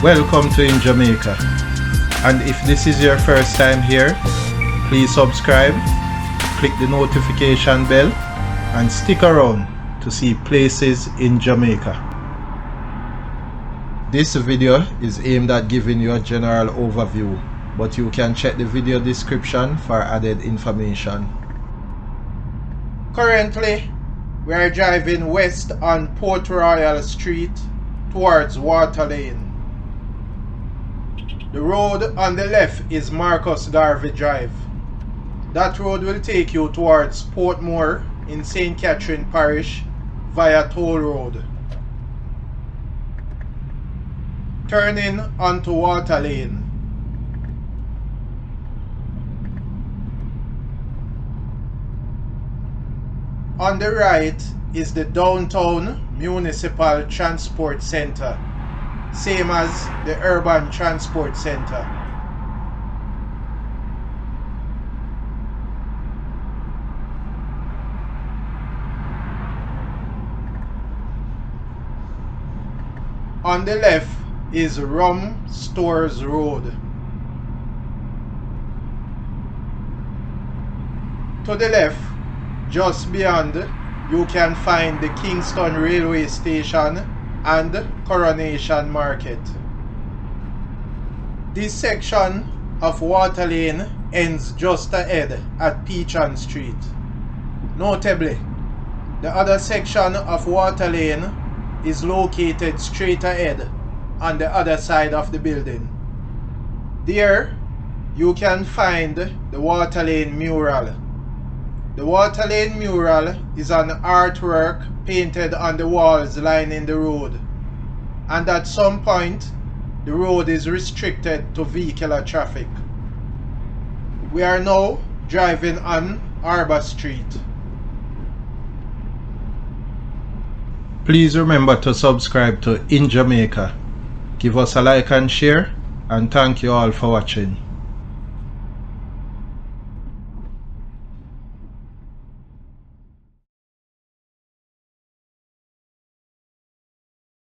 Welcome to In Jamaica, and if this is your first time here, please subscribe, click the notification bell and stick around to see places in Jamaica. This video is aimed at giving you a general overview, but you can check the video description for added information. Currently, we are driving west on Port Royal Street towards Water Lane. The road on the left is Marcus Garvey Drive. That road will take you towards Portmore in St. Catherine Parish via Toll Road. Turning onto Water Lane. On the right is the Downtown Municipal Transport Center, same as the Urban Transport Center. On the left is Rum Stores Road. To the left, just beyond, you can find the Kingston Railway Station and Coronation Market. This section of Water Lane ends just ahead at Peachon Street. Notably, the other section of Water Lane is located straight ahead on the other side of the building. There, you can find the Water Lane mural. The Water Lane mural is an artwork painted on the walls lining the road, and at some point the road is restricted to vehicular traffic. We are now driving on Arbor Street. Please remember to subscribe to In Jamaica. Give us a like and share, and thank you all for watching.